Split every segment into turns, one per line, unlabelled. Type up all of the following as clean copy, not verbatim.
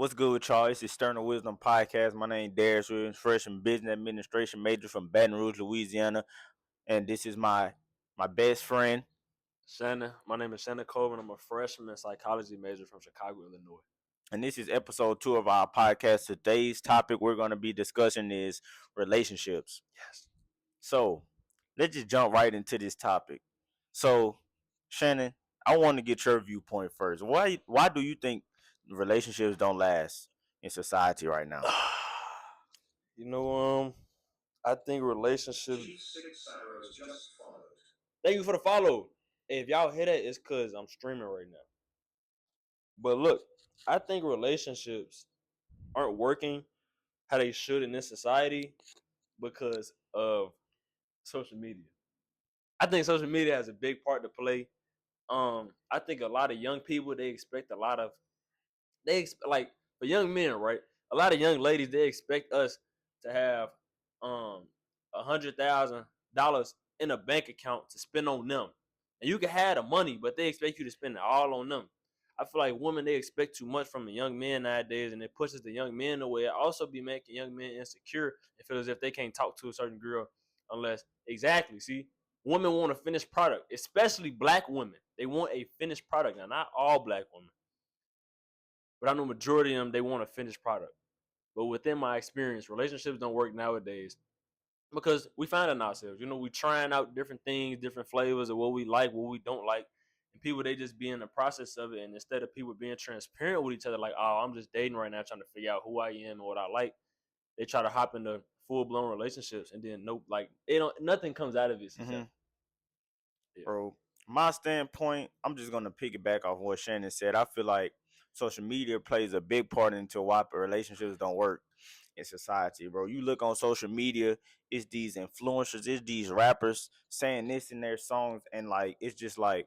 What's good with y'all? It's External Wisdom Podcast. My name is Darius Williams, fresh in business administration major from Baton Rouge, Louisiana. And this is my best friend.
Shannon, my name is Shannon Coleman. I'm a freshman psychology major from Chicago, Illinois.
And this is episode 2 of our podcast. Today's topic we're going to be discussing is relationships.
Yes.
So let's just jump right into this topic. So, Shannon, I want to get your viewpoint first. Why do you think relationships don't last in society right now?
You know, I think relationships. Thank you for the follow. If y'all hear that, it's because I'm streaming right now. But look, I think relationships aren't working how they should in this society because of social media. I think social media has a big part to play. I think a lot of young people they expect a lot of like for young men, right? A lot of young ladies they expect us to have $100,000 in a bank account to spend on them, and you can have the money, but they expect you to spend it all on them. I feel like women they expect too much from a young man nowadays, and it pushes the young men away. It also be making young men insecure and feel as if they can't talk to a certain girl unless exactly. See, women want a finished product, especially black women. They want a finished product. Now, not all black women, but I know majority of them they want a finished product. But within my experience, relationships don't work nowadays because we find in ourselves. We trying out different things, different flavors of what we like, what we don't like, and people they just be in the process of it. And instead of people being transparent with each other, like, oh, I'm just dating right now, trying to figure out who I am and what I like, they try to hop into full blown relationships, and then nope, like they don't. Nothing comes out of it.
Mm-hmm.
Yeah.
Bro, my standpoint, I'm just gonna piggyback off what Shannon said. I feel like social media plays a big part into why relationships don't work in society, bro. You look on social media, it's these influencers, it's these rappers saying this in their songs, and like it's just like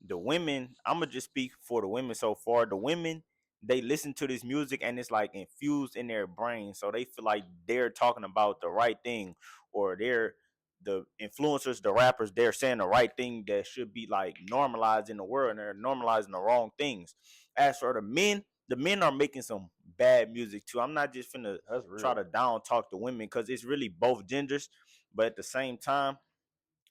the women, I'm gonna just speak for the women so far. The women, they listen to this music and it's like infused in their brain, so they feel like they're talking about the right thing, or they're the influencers, the rappers, they're saying the right thing that should be like normalized in the world, and they're normalizing the wrong things. As for the men are making some bad music too. I'm not just finna
That's
try
real.
to down talk the women because it's really both genders, but at the same time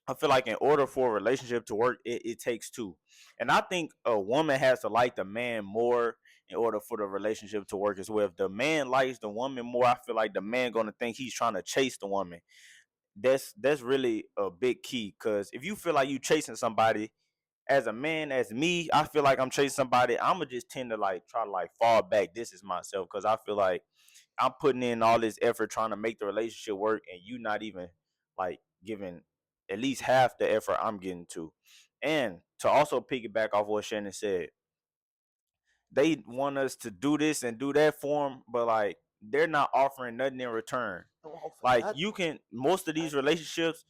I feel like in order for a relationship to work, it takes two. And I think a woman has to like the man more in order for the relationship to work as well. If the man likes the woman more, I feel like the man gonna think he's trying to chase the woman. That's really a big key. Cause if you feel like you chasing somebody, as a man, as me, I feel like I'm chasing somebody, I'ma just tend to like try to like fall back. This is myself because I feel like I'm putting in all this effort trying to make the relationship work, and you not even like giving at least half the effort I'm getting to. And to also piggyback off what Shannon said, they want us to do this and do that for them, but like they're not offering nothing in return.
Don't offer
Like
nothing.
you can most of these relationships,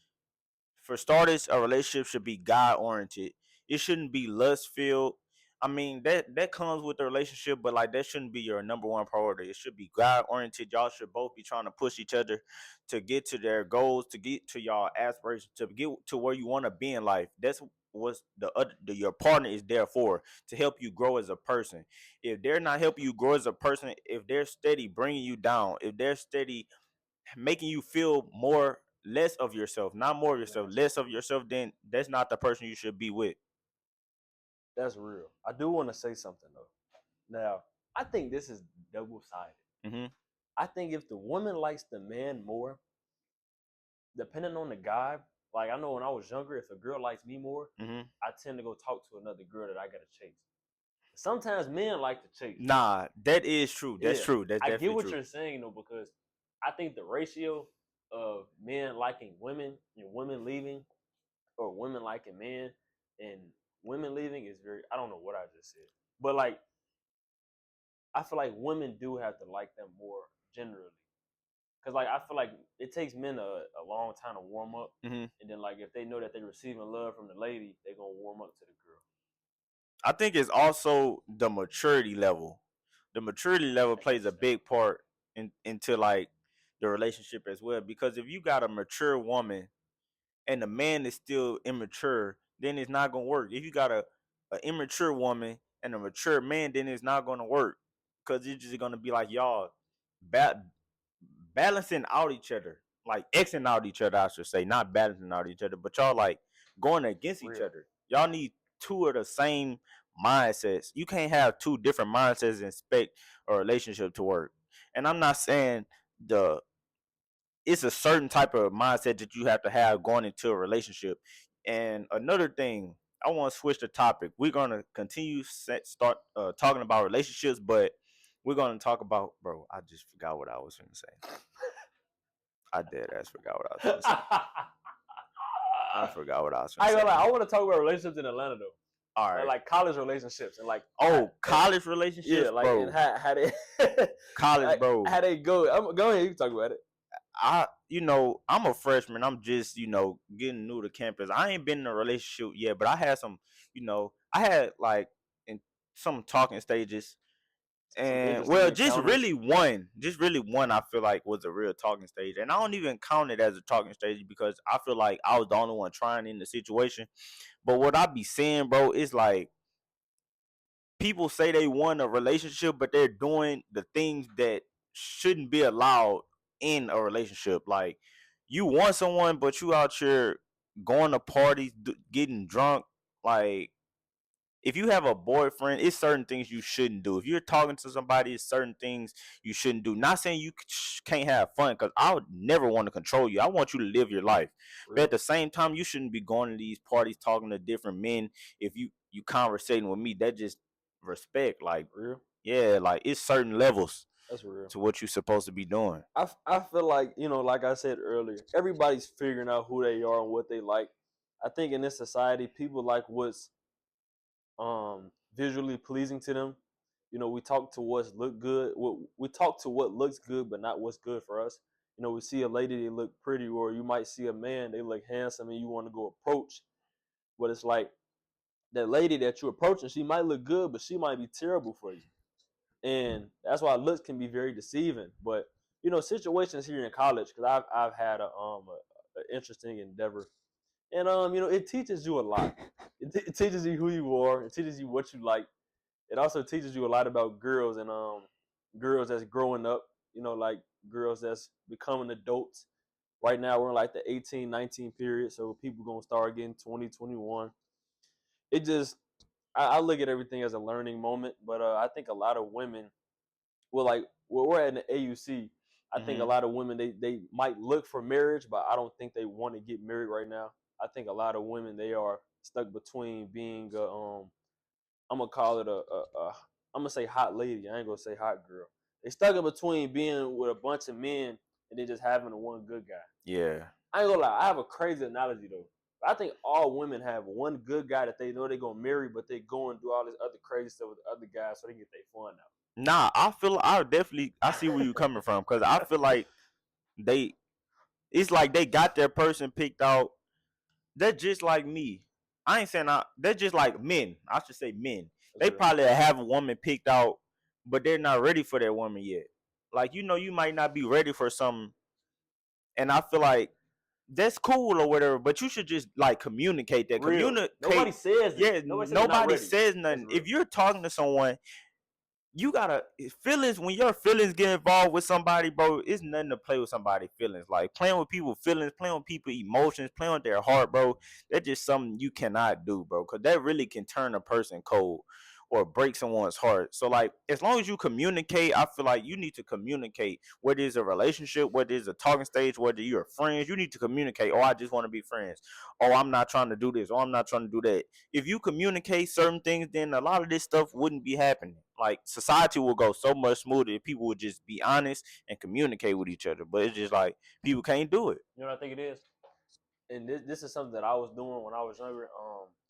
for starters, a relationship should be God oriented. It shouldn't be lust filled. I mean that comes with the relationship, but like that shouldn't be your number one priority. It should be God oriented. Y'all should both be trying to push each other to get to their goals, to get to y'all aspirations, to get to where you want to be in life. That's what your partner is there for, to help you grow as a person. If they're not helping you grow as a person, if they're steady bringing you down, if they're steady making you feel more less of yourself, not more of yourself, less of yourself, then that's not the person you should be with.
That's real. I do want to say something though. Now, I think this is double sided.
Mm-hmm.
I think if the woman likes the man more, depending on the guy, like I know when I was younger, if a girl likes me more,
Mm-hmm.
I tend to go talk to another girl that I gotta chase. Sometimes men like to chase.
Nah, that is true. That's
Yeah,
true. That's
I get
definitely
what
true.
you're saying though, because I think the ratio of men liking women and women leaving, or women liking men and women leaving is very. I don't know what I just said, but like I feel like women do have to like them more generally. Cause like I feel like it takes men a long time to warm up,
Mm-hmm.
and then like if they know that they're receiving love from the lady, they're gonna warm up to the girl.
I think it's also the maturity level. The maturity level
I get
plays
what
a
you're saying.
big part into like the relationship as well. Because if you got a mature woman and the man is still immature, then it's not gonna work. If you got a immature woman and a mature man, then it's not gonna work. because it's just gonna be like y'all balancing out each other, like Xing out each other, I should say, not balancing out each other, but y'all like going against each
Real.
other. Y'all need two of the same mindsets. You can't have two different mindsets and expect a relationship to work. And I'm not saying the it's a certain type of mindset that you have to have going into a relationship. And another thing, I want to switch the topic. We're gonna continue start talking about relationships, but we're gonna talk about, bro. I just forgot what I was gonna say. I dead ass forgot what I was gonna say. I forgot what I was gonna
I
say.
gonna lie, I want to talk about relationships in Atlanta though.
All right.
Like college relationships and like
College relationships,
yeah, like
bro.
and how they
College,
like,
bro.
how they go. Go ahead, you can talk about it.
I'm a freshman. I'm just, getting new to campus. I ain't been in a relationship yet, but I had some, I had like in some talking stages.
Some
And
interesting
well,
encounters.
just really one I feel like was a real talking stage. And I don't even count it as a talking stage because I feel like I was the only one trying in the situation. But what I be saying, bro, is like people say they want a relationship, but they're doing the things that shouldn't be allowed in a relationship. Like you want someone, but you out here going to parties, getting drunk. Like if you have a boyfriend, it's certain things you shouldn't do. If you're talking to somebody, it's certain things you shouldn't do. Not saying you can't have fun, because I would never want to control you. I want you to live your life. But at
Real.
the same time, you shouldn't be going to these parties talking to different men. If you conversating with me, that just respect. Like,
Real.
yeah, like it's certain levels
That's real.
to what you're supposed to be doing.
I feel like, like I said earlier, everybody's figuring out who they are and what they like. I think in this society, people like what's visually pleasing to them. We talk to what's look good. We talk to what looks good, but not what's good for us. We see a lady, they look pretty, or you might see a man, they look handsome, and you want to go approach. But it's like that lady that you're approaching, she might look good, but she might be terrible for you. And that's why looks can be very deceiving. But situations here in college, because I've had a interesting endeavor, and it teaches you a lot. It teaches you who you are. It teaches you what you like. It also teaches you a lot about girls and girls that's growing up. Like girls that's becoming adults. Right now we're in like the 18, 19 period, so people gonna start getting 20, 21. It just I look at everything as a learning moment, but I think a lot of women, well, like where we're at in the AUC, I think a
Mm-hmm.
lot of women they might look for marriage, but I don't think they want to get married right now. I think a lot of women they are stuck between being I'm gonna call it I'm gonna say hot lady. I ain't gonna say hot girl. They stuck in between being with a bunch of men and then just having the one good guy.
Yeah.
I ain't gonna lie. I have a crazy analogy though. I think all women have one good guy that they know they're gonna marry, but they go and do all this other crazy stuff with the other guys so they get their fun
Nah, I see where you coming from, because I feel like they it's like they got their person picked out. They're just like me. I ain't saying they're just like men. I should say men.
That's
They
real.
probably have a woman picked out, but they're not ready for that woman yet. Like, you might not be ready for something, and I feel like that's cool or whatever, but you should just like communicate that.
Real. Nobody says it.
Yeah,
Nobody says they're not
nobody
ready.
says
That's
nothing.
real.
If you're talking to someone, you gotta feelings when your feelings get involved with somebody, bro. It's nothing to play with somebody's feelings. Like playing with people's feelings, playing with people's emotions, playing with their heart, bro. That's just something you cannot do, bro, because that really can turn a person cold or break someone's heart. So like, as long as you communicate, I feel like you need to communicate. Whether it's a relationship, whether it's a talking stage, whether you're friends, you need to communicate. Oh, I just want to be friends. Oh, I'm not trying to do this. Oh, I'm not trying to do that. If you communicate certain things, then a lot of this stuff wouldn't be happening. Like society will go so much smoother if people would just be honest and communicate with each other. But it's just like people can't do it.
You know what I think it is? And this is something that I was doing when I was younger.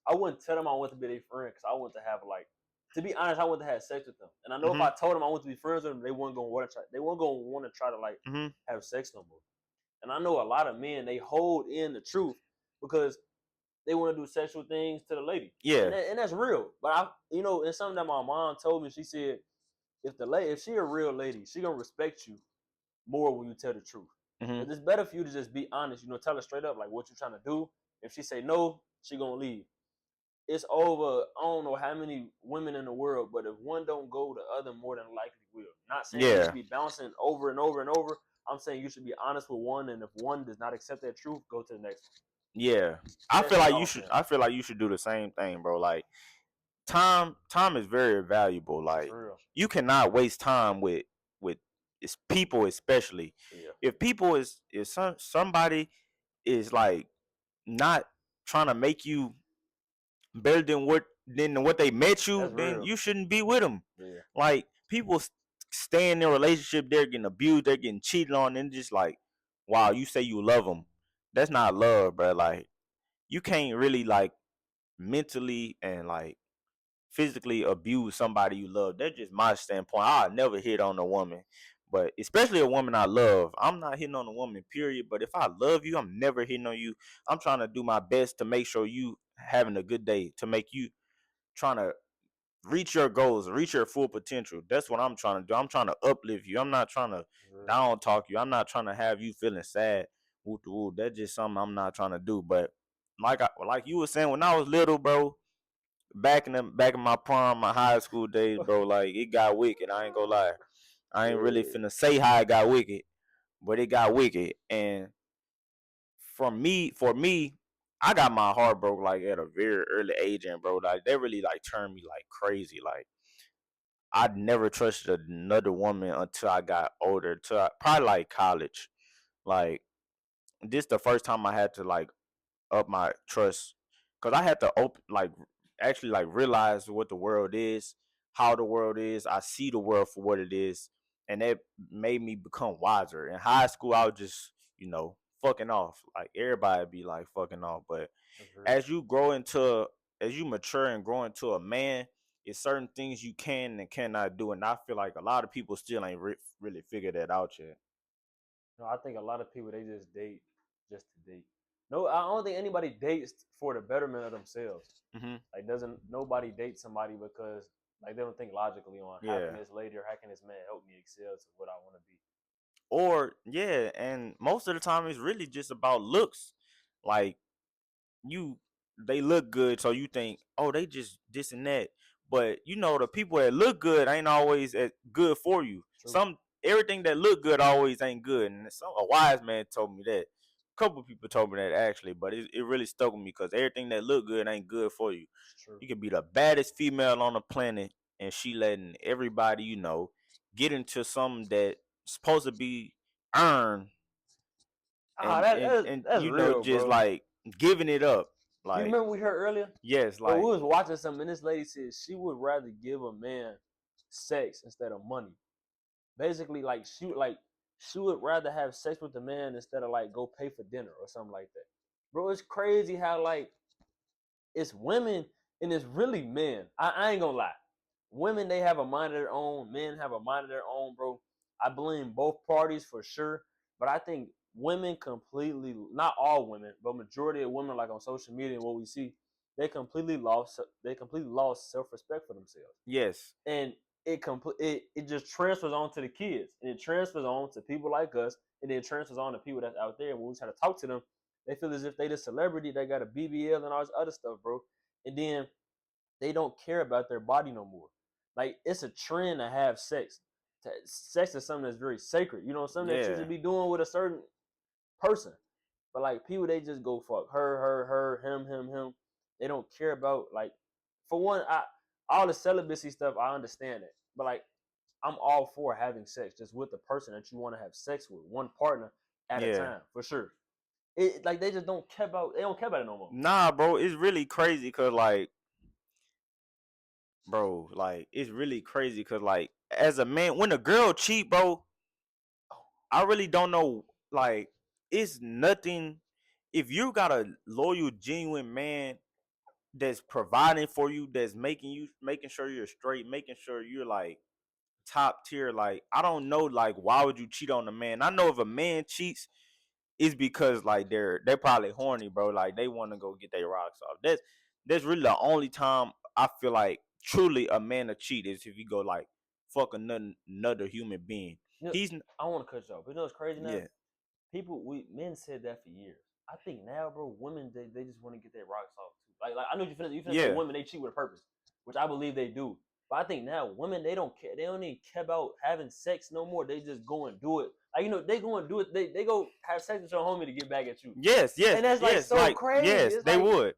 I wouldn't tell them I want to be their friend because I want to have like, to be honest, I want to have sex with them. And I know if
Mm-hmm.
I told them I want to be friends with them, they weren't gonna want to try. They weren't gonna want to try to like
Mm-hmm.
have sex no more. And I know a lot of men they hold in the truth because they want to do sexual things to the lady, and
Yeah.
that's real. But it's something that my mom told me. She said if she a real lady, she gonna respect you more when you tell the truth.
Mm-hmm.
Because it's better for you to just be honest, tell her straight up like what you're trying to do. If she say no, she gonna leave. it's over. I don't know how many women in the world, but if one don't go, the other more than likely will. Not saying you
Yeah,
should be bouncing over and over and over. I'm saying you should be honest with one, and if one does not accept that truth, go to the next
yeah.
one. That's just all I'm saying.
I feel like you should do the same thing, bro. Like time is very valuable. Like
For real.
you cannot waste time with it's people, especially
Yeah.
if people is somebody is like not trying to make you better than what they met you,
That's
then
real.
you shouldn't be with them.
Yeah.
Like people stay in their relationship, they're getting abused, they're getting cheated on, and just like, wow, you say you love them, that's not love, bro. Like you can't really like mentally and like physically abuse somebody you love. That's just my standpoint. I'll never hit on a woman, but especially a woman I love. I'm not hitting on a woman, period. But if I love you, I'm never hitting on you. I'm trying to do my best to make sure you having a good day, to make you trying to reach your goals, reach your full potential. That's what I'm trying to do. I'm trying to uplift you. I'm not trying to down talk you. I'm not trying to have you feeling sad. Woo woo. That's just something I'm not trying to do. But like you were saying, when I was little, bro, back in my prime, my high school days, bro, like it got wicked. I ain't gonna lie. I ain't really
Yeah.
finna say how it got wicked, but it got wicked. And for me, I got my heart broke like at a very early age, and bro, like they really like turned me like crazy. Like I'd never trusted another woman until I got older, till probably like college. Like this the first time I had to like up my trust because I had to open like actually like realize what the world is, how the world is. I see the world for what it is, and that made me become wiser. In high school, I was just fucking off. Like everybody be like fucking off, but
That's real.
as you grow into as you mature and grow into a man, it's certain things you can and cannot do, and I feel like a lot of people still ain't really figured that out yet.
No, I think a lot of people they just date just to date. No, I don't think anybody dates for the betterment of themselves.
Hmm.
Like doesn't nobody date somebody because like they don't think logically on how can
Yeah.
this lady or how can this man help me excel to what I want to be.
Or yeah, and most of the time it's really just about looks. Like you they look good, so you think, oh, they just this and that. But the people that look good ain't always as good for you.
True.
Some Everything that look good always ain't good. And a wise man told me that. A couple people told me that actually, but it really stuck with me because everything that look good ain't good for you.
It's true.
You could be the baddest female on the planet, and she letting everybody get into something that's supposed to be earned,
Ah,
and
that
and
that's,
and
that's real,
just
bro.
like giving it up.
You
Like
remember we heard earlier?
yes,
Bro, we
like
was watching something and this lady said she would rather give a man sex instead of money. Basically, like she would rather have sex with the man instead of like go pay for dinner or something like that. Bro, it's crazy how like it's women and it's really men. I ain't gonna lie. Women they have a mind of their own. Men have a mind of their own, bro. I blame both parties for sure, but I think women completely, not all women, but majority of women, like on social media and what we see, they completely lost self respect for themselves,
yes,
and it just transfers on to the kids, and it transfers on to people like us, and then it transfers on to people that's out there. And when we try to talk to them, they feel as if they the celebrity, they got a BBL and all this other stuff, bro. And then they don't care about their body no more. Like it's a trend to have sex. Sex is something that's very sacred. You know, something that you
yeah,
should be doing with a certain person. But like people, they just go fuck her, him. They don't care about like, for one, all the celibacy stuff. I understand it, but like I'm all for having sex just with the person that you want to have sex with, one partner at a
yeah.
time, for sure. It like they just don't care about. They don't care about it no more.
Nah, bro, it's really crazy because like, bro, like it's really crazy because like as a man, when a girl cheat, bro, I really don't know. Like, it's nothing. If you got a loyal, genuine man that's providing for you, that's making sure you're straight, making sure you're like top tier. Like, I don't know, like, why would you cheat on a man? I know if a man cheats, it's because like they're probably horny, bro. Like they want to go get their rocks off. That's really the only time I feel like truly a man to cheat is if you go like fuck another human being.
You know,
He's
I want to cut you off. But you know what's crazy now?
yeah,
People, we men said that for years. I think now, bro, women they just want to get their rocks off too. Like I know you finna say
Yeah.
women they cheat with a purpose, which I believe they do. But I think now women they don't care. They don't even care about having sex no more. They just go and do it. Like they go and do it. They go have sex with your homie to get back at you.
Yes, yes,
And that's like
yes.
so
Like
crazy.
yes,
It's
they
like
would.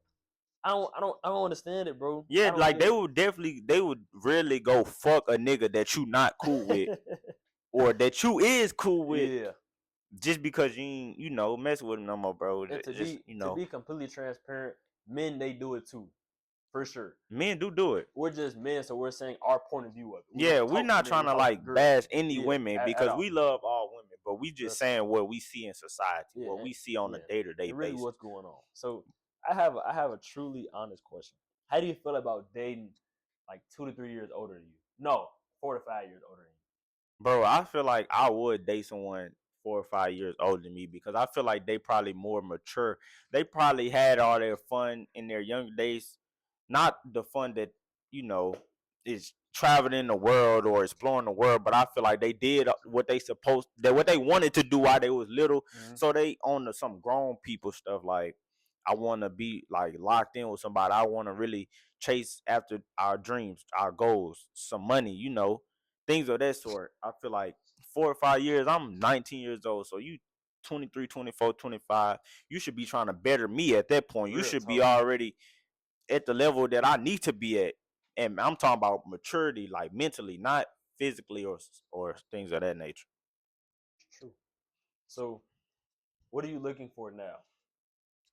I don't understand it, bro.
Yeah,
I don't
like
get
they would really go fuck a nigga that you not cool with
it.
or that you is cool with
Yeah.
just because you ain't, mess with him no more, bro.
And
Just
to be completely transparent, men they do it too, for sure.
men do it.
We're just men, so we're saying our point of view of it. We
Yeah,
don't
we're
talk to
not
men,
trying
we
to
talk to
like
girls.
bash any
Yeah,
women
at
because
all.
we love all women, but we
Real
just
talk.
saying what we see in society,
Yeah,
what we see on a
yeah.
day to day
And really
basis.
what's going on. So I have a truly honest question. How do you feel about dating like 2 to 3 years older than you? No, 4 to 5 years older than you.
Bro, I feel like I would date someone 4 or 5 years older than me because I feel like they probably more mature. They probably had all their fun in their younger days, not the fun that you know is traveling the world or exploring the world, but I feel like they did what they wanted to do while they was little.
Mm-hmm.
So they on to some grown people stuff like I want to be like locked in with somebody. I want to really chase after our dreams, our goals, some money, things of that sort. I feel like 4 or 5 years, I'm 19 years old. So you 23, 24, 25, you should be trying to better me at that point. You
Real
should be
talk.
already at the level that I need to be at. And I'm talking about maturity, like mentally, not physically or things of that nature.
True. So what are you looking for now?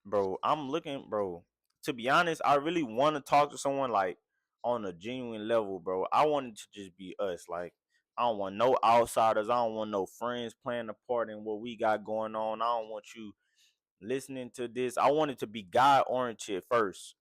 Bro, I'm looking, bro. To be honest, I really want to talk to someone like on a genuine level, bro. I want it to just be us. Like, I don't want no outsiders. I don't want no friends playing a part in what we got going on. I don't want you listening to this. I want it to be God oriented first,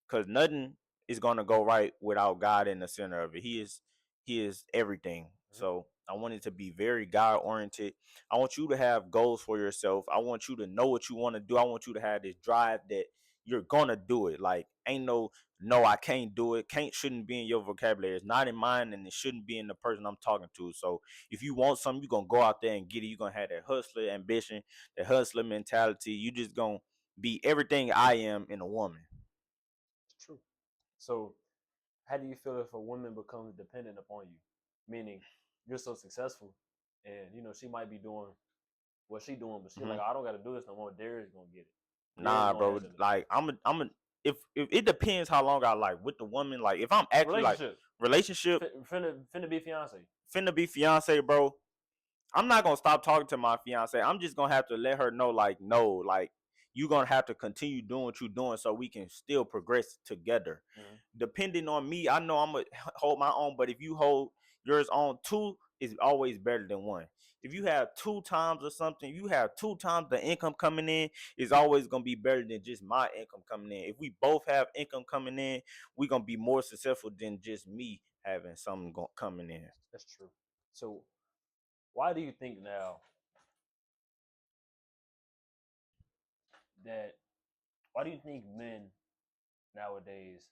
because nothing is gonna go right without God in the center of it. He is everything.
Mm-hmm.
So I want it to be very God oriented. I want you to have goals for yourself. I want you to know what you want to do. I want you to have this drive that you're gonna do it. Like ain't no I can't do it. Can't shouldn't be in your vocabulary. It's not in mine and it shouldn't be in the person I'm talking to. So if you want something, you're gonna go out there and get it. You're gonna have that hustler ambition, the hustler mentality. You just gonna be everything I am in a woman.
It's true. So how do you feel if a woman becomes dependent upon you? Meaning you're so successful and she might be doing what she doing, but she's like,
Hmm.
oh, I don't gotta do this no more. Darius gonna get it. Darius
Nah,
gonna
bro.
handle it.
Like I'm a if it depends how long I like with the woman. Like if I'm actually like
Relationship.
relationship
Finna be fiance.
finna be fiance, bro. I'm not gonna stop talking to my fiance. I'm just gonna have to let her know, like, no, like you're gonna have to continue doing what you're doing so we can still progress together.
Mm-hmm.
Depending on me, I know I'm gonna hold my own, but if you hold yours on, two is always better than one. If you have two times or something, you have two times the income coming in, is always gonna be better than just my income coming in. If we both have income coming in, we're gonna be more successful than just me having something coming in.
That's true. So why do you think now that why do you think men nowadays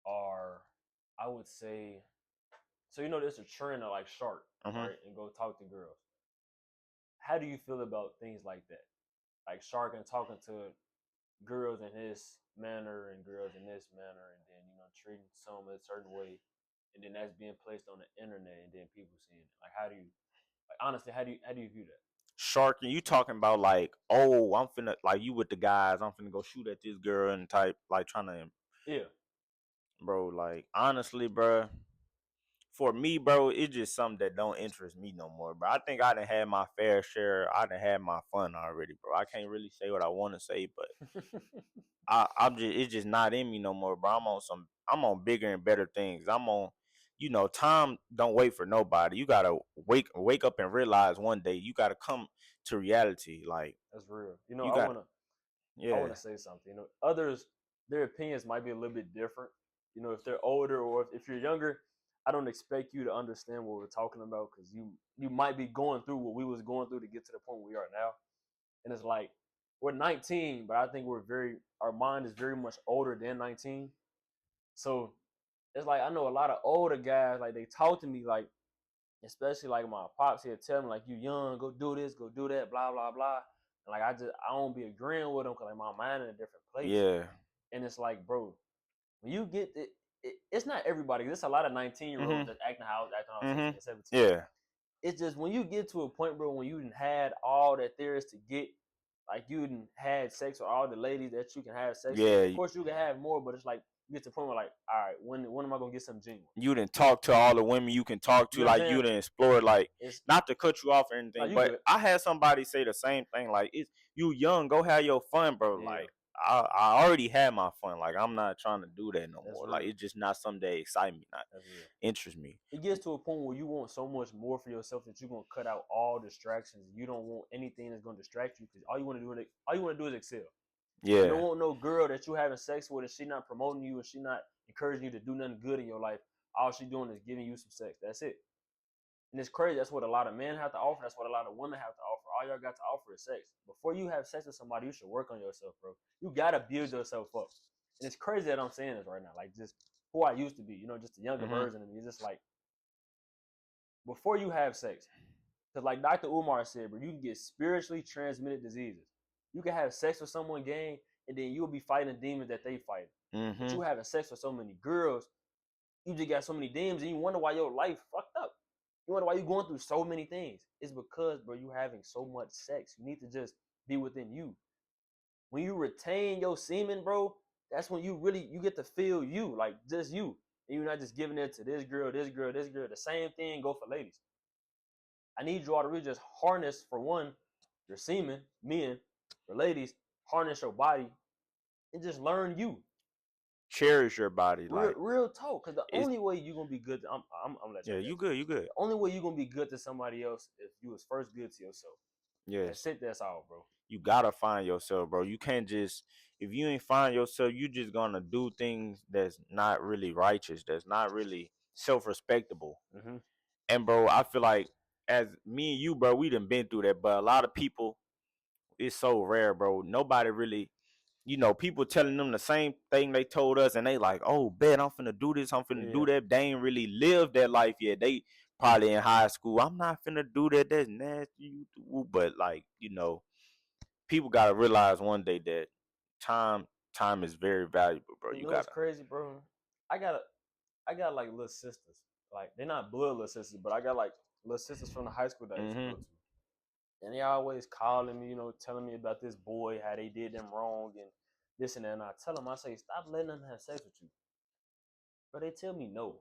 are, I would say, so there's a trend to like shark,
Hmm.
right? And go talk to girls. How do you feel about things like that? Like shark and talking to girls in this manner and girls in this manner, and then treating some a certain way, and then that's being placed on the internet, and then people seeing it. Like, how do you, like, honestly, how do you view that?
Sharking, you talking about like, oh, I'm finna like you with the guys, I'm finna go shoot at this girl and type like trying to,
Yeah,
bro. Like honestly, bro, for me, bro, it's just something that don't interest me no more, bro. I think I done had my fair share. I done had my fun already, bro. I can't really say what I want to say, but I'm just it's just not in me no more, bro. I'm on bigger and better things. I'm on, time don't wait for nobody. You gotta wake up and realize one day you gotta come to reality. Like
that's real.
you
I
got,
want
yeah.
to say something. Others, their opinions might be a little bit different. If they're older or if you're younger, I don't expect you to understand what we're talking about because you might be going through what we was going through to get to the point we are now. And it's like we're 19, but I think our mind is very much older than 19. So it's like I know a lot of older guys, like they talk to me like, especially like my pops here tell me like you young, go do this, go do that, blah blah blah. And like I don't be agreeing with them because like my mind in a different place.
Yeah.
And it's like, bro, when you get it's not everybody. There's a lot of 19-year-olds
Mhm.
that acting out 16
Mhm.
and 17.
Yeah.
It's just when you get to a point, bro, when you done had all that there is to get, like you done had sex with all the ladies that you can have sex with. Of
Yeah.
course, you can have more, but it's like you get to the point where, like, all right, when am I gonna get something genuine?
You didn't talk to all the women you can talk
You know
to,
what I'm
like you
saying?
didn't explore, like
It's
not to cut you off or
no,
anything,
you
but
good.
I had somebody say the same thing, like it's you young, go have your fun, bro.
Yeah,
Like I already had my fun. Like I'm not trying to do that no
that's
more. Like
real.
it's just not something that excite me, not
That's real.
interest me.
It gets to a point where you want so much more for yourself that you're gonna cut out all distractions. You don't want anything that's gonna distract you because all you want to do is excel. You don't
Yeah.
want no girl that you having sex with and she not promoting you and she not encouraging you to do nothing good in your life. All she doing is giving you some sex. That's it. And it's crazy. That's what a lot of men have to offer. That's what a lot of women have to offer. All y'all got to offer is sex. Before you have sex with somebody, you should work on yourself, bro. You gotta build yourself up. And it's crazy that I'm saying this right now. Like just who I used to be, just a younger
Mhm.
version of me. It's just like before you have sex, because like Dr. Umar said, bro, you can get spiritually transmitted diseases. You can have sex with someone, gang, and then you'll be fighting demons that they fight. But
Mhm.
you having sex with so many girls, you just got so many demons, and you wonder why your life fucked up. You wonder why you're going through so many things. It's because, bro, you having so much sex. You need to just be within you. When you retain your semen, bro, that's when you get to feel you, like just you. And you're not just giving it to this girl, this girl, this girl. The same thing go for ladies. I need you all to really just harness, for one, your semen, men, for ladies, harness your body and just learn you.
Cherish your body, like
Real talk. Because the
it's
only way you're gonna be good, I'm gonna let
yeah.
y'all
You
guys.
good, you good.
The only way you're gonna be good to somebody else if you was first good to yourself. That's
Yes.
it. That's all, bro.
You gotta find yourself, bro. You can't just if you ain't find yourself, you just gonna do things that's not really righteous, that's not really self-respectable.
Mm-hmm.
And bro, I feel like as me and you, bro, we done been through that, but a lot of people, it's so rare, bro. Nobody really, people telling them the same thing they told us, and they like, oh, bet I'm finna do this, I'm finna
Yeah,
do that. They ain't really lived that life yet. They probably in high school. I'm not finna do that. That's nasty. But like, people gotta realize one day that time time is very valuable, bro.
you
You
know what's
gotta.
crazy, bro? I got I got like little sisters. Like they're not blood little sisters, but I got like little sisters from the high school that I used to go
Mm-hmm.
to. And they always calling me, telling me about this boy, how they did them wrong and this and that. And I tell them, I say, stop letting them have sex with you. But they tell me no.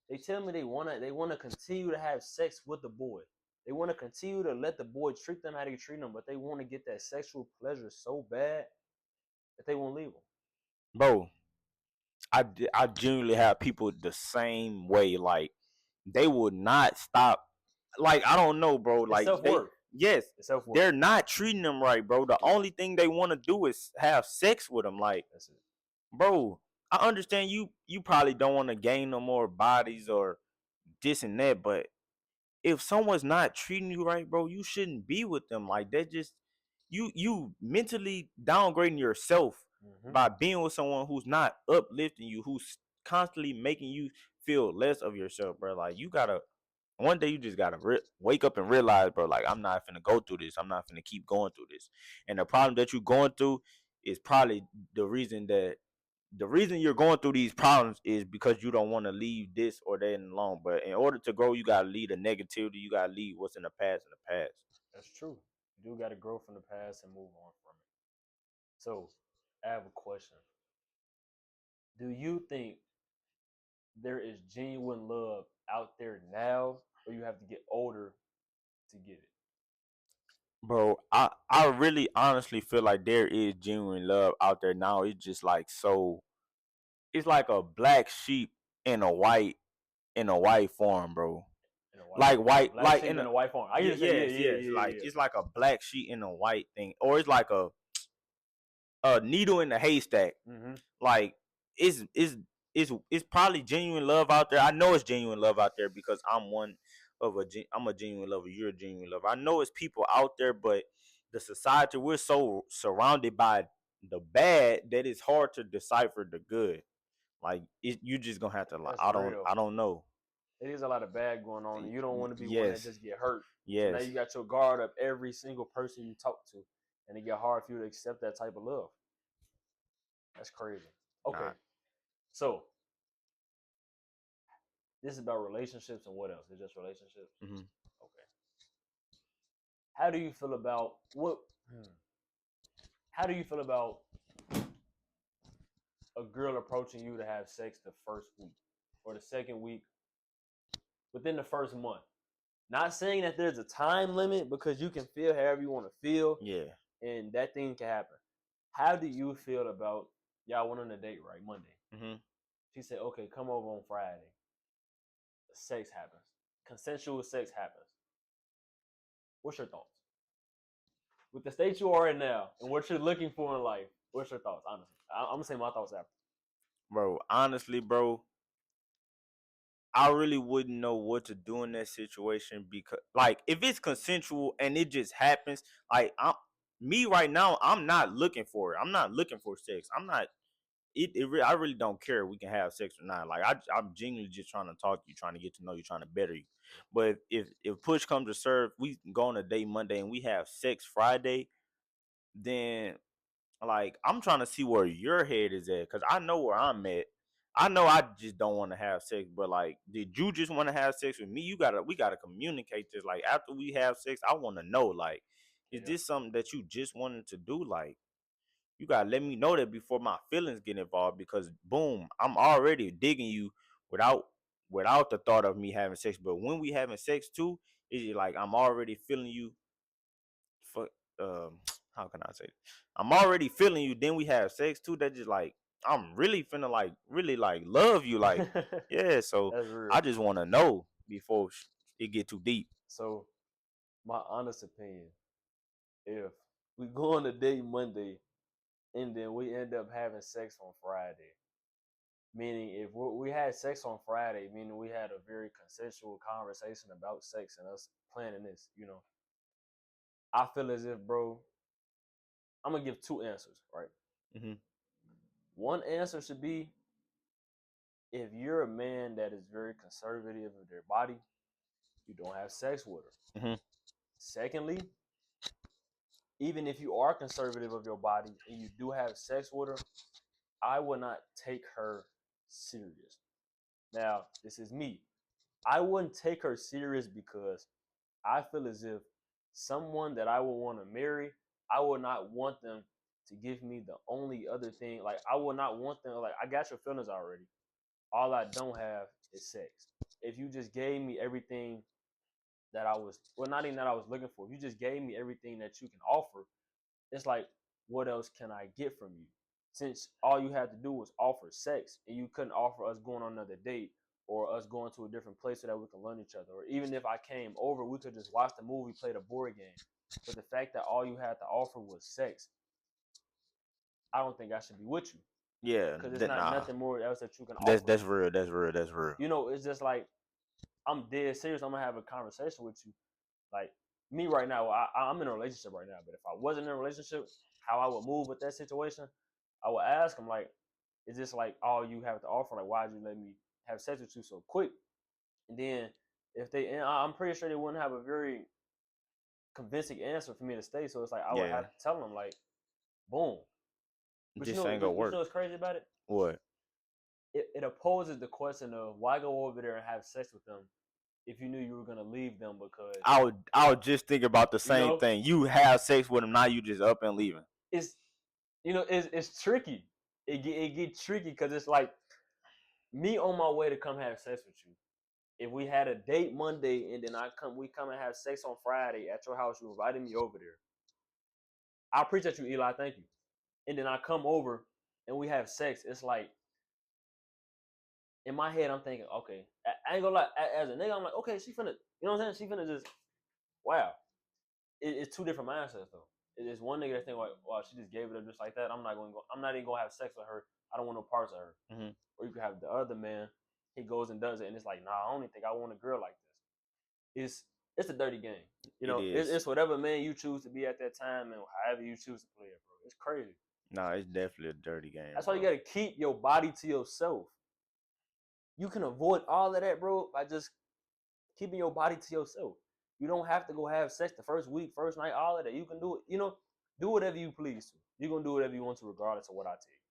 They tell me they wanna continue to have sex with the boy. They want to continue to let the boy treat them how they treat them, but they want to get that sexual pleasure so bad that they won't leave them.
Bro, I genuinely have people the same way. Like they would not stop. Like I don't know, bro.
It's
Like
self worth.
yes,
It's self worth.
they're not treating them right, bro. The
Yeah,
only thing they want to do is have sex with them. Like,
that's it.
bro, I understand you probably don't want to gain no more bodies or this and that, but if someone's not treating you right, bro, you shouldn't be with them. Like that just you mentally downgrading yourself
Mm-hmm.
by being with someone who's not uplifting you, who's constantly making you feel less of yourself, bro. Like you gotta one day you just gotta wake up and realize, bro, like I'm not finna go through this. I'm not finna keep going through this. And the problem that you're going through is probably the reason that the reason you're going through these problems is because you don't want to leave this or that alone. But in order to grow, you gotta leave the negativity. You gotta leave what's in the past in the past.
That's true. You do got to grow from the past and move on from it. So, I have a question. Do you think there is genuine love out there now, or you have to get older to get it?
Bro, I really honestly feel like there is genuine love out there now. It's just like so. It's like a black sheep in a white form, bro.
In a white
Like
form, like a
white,
black
like
sheep
in
in
a
a white form. I
yeah,
used to say, yeah,
yes,
yeah,
yes.
yeah,
Like
yeah.
it's like a black sheep in a white thing, or it's like a needle in a haystack.
Mm-hmm.
Like it's probably genuine love out there. I know it's genuine love out there because I'm a genuine lover. You're a genuine lover. I know it's people out there, but the society we're so surrounded by the bad that it's hard to decipher the good. Like you just gonna have to like
That's real.
I don't know.
It is a lot of bad going on, and you don't want to be one that
Yes,
just get hurt. So now
yes.
you got your guard up every single person you talk to, and it get hard for you to accept that type of love. That's crazy. Okay,
Nah.
so this is about relationships and what else? It's just relationships.
Mm-hmm.
Okay. How do you feel about what? Hmm. How do you feel about a girl approaching you to have sex the first week or the second week within the first month? Not saying that there's a time limit because you can feel however you want to feel
Yeah.
and that thing can happen. How do you feel about y'all went on a date, right? Monday.
Mm-hmm.
She said, okay, come over on Friday. Sex happens. Consensual sex happens. What's your thoughts? With the state you are in now and what you're looking for in life, what's your thoughts, honestly? I'm going to say my thoughts after.
Bro, honestly, bro, I really wouldn't know what to do in that situation because, like, if it's consensual and it just happens, like, me right now, I'm not looking for it. I'm not looking for sex. I'm not. I really don't care if we can have sex or not. Like, I'm genuinely just trying to talk to you, trying to get to know you, trying to better you. But if push comes to serve, we go on a date Monday and we have sex Friday, then like I'm trying to see where your head is at because I know where I'm at. I know I just don't want to have sex, but like, did you just want to have sex with me? We gotta communicate this. Like after we have sex, I want to know like, is
Yeah.
this something that you just wanted to do? Like, you gotta let me know that before my feelings get involved because boom, I'm already digging you without the thought of me having sex. But when we having sex too, it's like I'm already feeling you for how can I say it? I'm already feeling you. Then we have sex too. That just like I'm really finna like really like love you. Like yeah. So
That's real.
I just want to know before it get too deep.
So, my honest opinion, if we go on a date Monday and then we end up having sex on Friday, meaning if we had sex on Friday, meaning we had a very consensual conversation about sex and us planning this, I feel as if, bro, I'm gonna give two answers, right?
Hmm.
One answer should be if you're a man that is very conservative of their body, you don't have sex with her.
Hmm.
Secondly, even if you are conservative of your body and you do have sex with her, I would not take her serious. Now, this is me. I wouldn't take her serious because I feel as if someone that I would want to marry, I would not want them to give me the only other thing. Like, I would not want them, like, I got your feelings already. All I don't have is sex. If you just gave me everything that I was, well, not even that I was looking for, if you just gave me everything that you can offer, it's like, what else can I get from you? Since all you had to do was offer sex and you couldn't offer us going on another date or us going to a different place so that we can learn each other. Or even if I came over, we could just watch the movie, play the board game. But the fact that all you had to offer was sex, I don't think I should be with you.
Yeah.
Because it's
That
not
nah.
nothing more else that you can
That's
offer.
that's real. That's real. That's real.
It's just like I'm dead serious. I'm gonna have a conversation with you. Like me right now, I'm in a relationship right now. But if I wasn't in a relationship, how I would move with that situation, I would ask him like, "Is this like all you have to offer? Like, why'd you let me have sex with you so quick?" And then if they, and I'm pretty sure they wouldn't have a very convincing answer for me to stay. So it's like I would
Yeah.
have to tell them like, "Boom." But
This ain't gonna work.
what's crazy about it?
What?
It opposes the question of why go over there and have sex with them if you knew you were gonna leave them because
I would just think about the
you
same
know
thing. You have sex with him, now you just up and leaving.
it's it's tricky. It get tricky because it's like me on my way to come have sex with you. If we had a date Monday and then we come and have sex on Friday at your house, you invited me over there. I appreciate you, Eli. Thank you. And then I come over and we have sex. It's like in my head, I'm thinking, okay, I ain't gonna lie. As a nigga, I'm like, okay, she finna, you know what I'm saying? She finna just, wow. It's two different mindsets though. It's one nigga that think like, wow, she just gave it up just like that. I'm not even gonna have sex with her. I don't want no parts of her.
Hmm.
Or you could have the other man. He goes and does it, and it's like, nah, I don't even think I want a girl like this. It's a dirty game.
It is.
It's whatever man you choose to be at that time and however you choose to play it, bro. It's crazy.
Nah, it's definitely a dirty game,
That's why you
bro.
gotta keep your body to yourself. You can avoid all of that, bro, by just keeping your body to yourself. You don't have to go have sex the first week, first night, all of that. You can do it. Do whatever you please to. You're gonna do whatever you want to, regardless of what I tell you.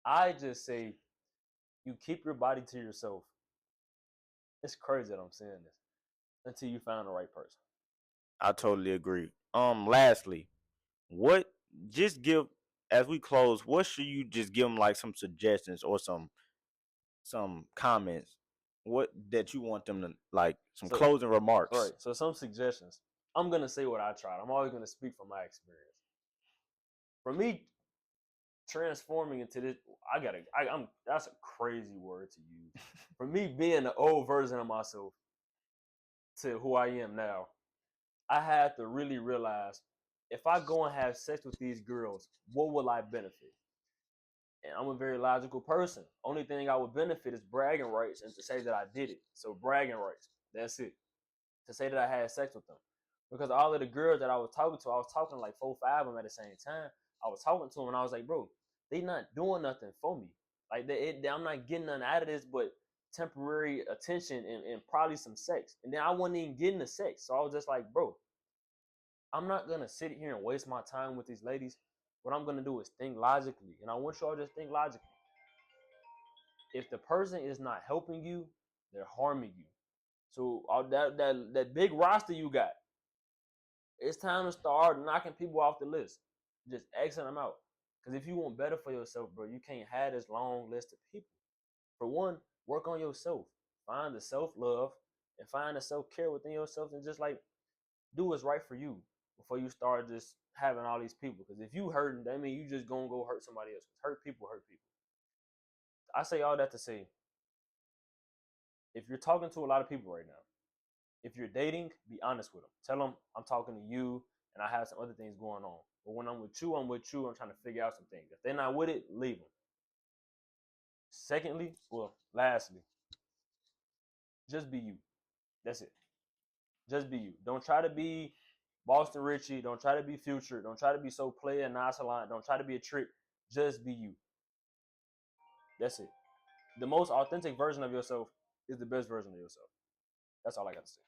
I just say you keep your body to yourself. It's crazy that I'm saying this until you find the right person.
I totally agree. Lastly, what just give as we close, what should you just give them like some suggestions or some comments? What that you want them to like some
So,
closing
all
remarks?
right. So some suggestions. I'm gonna say what I tried. I'm always gonna speak from my experience. For me, transforming into this, I'm that's a crazy word to use. For me, being the old version of myself to who I am now, I had to really realize if I go and have sex with these girls, what will I benefit? And I'm a very logical person. Only thing I would benefit is bragging rights and to say that I did it. So bragging rights. That's it. To say that I had sex with them. Because all of the girls that I was talking to, I was talking to like 4, 5 of them at the same time. I was talking to them and I was like, bro, they not doing nothing for me. Like I'm not getting nothing out of this but temporary attention and probably some sex. And then I wasn't even getting the sex. So I was just like, bro, I'm not gonna sit here and waste my time with these ladies. What I'm gonna do is think logically. And I want y'all to just think logically. If the person is not helping you, they're harming you. So all that big roster you got, it's time to start knocking people off the list. Just Xing them out. Because if you want better for yourself, bro, you can't have this long list of people. For one, work on yourself. Find the self love and find the self care within yourself, and just like do what's right for you before you start just having all these people. Because if you hurting, that means you just gonna go hurt somebody else. Hurt people, hurt people. I say all that to say, if you're talking to a lot of people right now, if you're dating, be honest with them. Tell them I'm talking to you and I have some other things going on. But when I'm with you, I'm with you. I'm trying to figure out some things. If they're not with it, leave them. Secondly, well, lastly, just be you. That's it. Just be you. Don't try to be Boston Richie. Don't try to be Future. Don't try to be so player and nonchalant. Don't try to be a trick. Just be you. That's it. The most authentic version of yourself is the best version of yourself. That's all I got to say.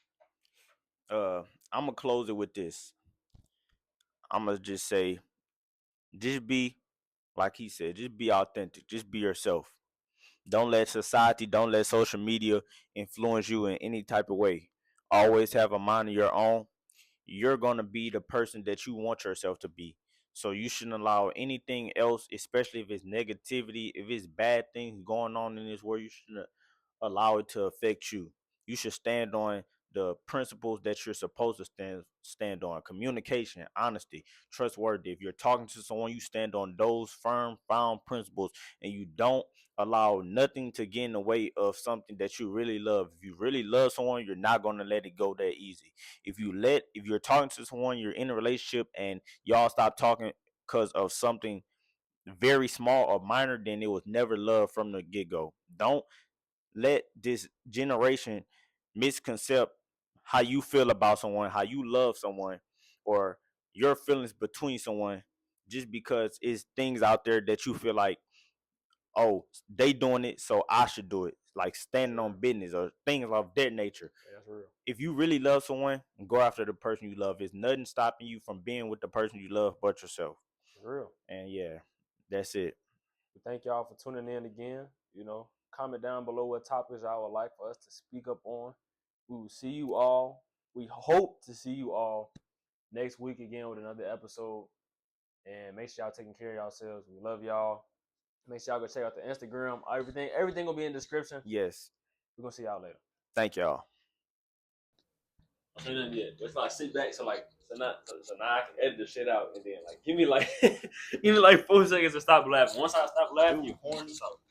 I'm gonna close it with this. I'm gonna just say, just be like he said, just be authentic, just be yourself. Don't let society, don't let social media influence you in any type of way. Always have a mind of your own. You're gonna be the person that you want yourself to be. So you shouldn't allow anything else, especially if it's negativity, if it's bad things going on in this world, you shouldn't allow it to affect you. You should stand on the principles that you're supposed to stand on. Communication, honesty, trustworthy. If you're talking to someone, you stand on those firm, found principles, and you don't allow nothing to get in the way of something that you really love. If you really love someone, you're not gonna let it go that easy. If you're talking to someone, you're in a relationship, and y'all stop talking because of something very small or minor, then it was never love from the get go. Don't let this generation misconcept how you feel about someone, how you love someone, or your feelings between someone just because it's things out there that you feel like, oh, they doing it, so I should do it. Like standing on business or things of that nature.
Yeah, that's real.
If you really love someone, go after the person you love. There's nothing stopping you from being with the person you love but yourself.
It's real.
And yeah, that's it.
We thank y'all for tuning in again. Comment down below what topics y'all would like for us to speak up on. We will see you all. We hope to see you all next week again with another episode. And make sure y'all taking care of yourselves. We love y'all. Make sure y'all go check out the Instagram. Everything will be in the description.
Yes.
We're gonna see y'all later.
Thank y'all.
And then let's like sit back so now I can edit the shit out and then like give me like give me like 4 seconds to stop laughing. Once I stop laughing, you horn this out.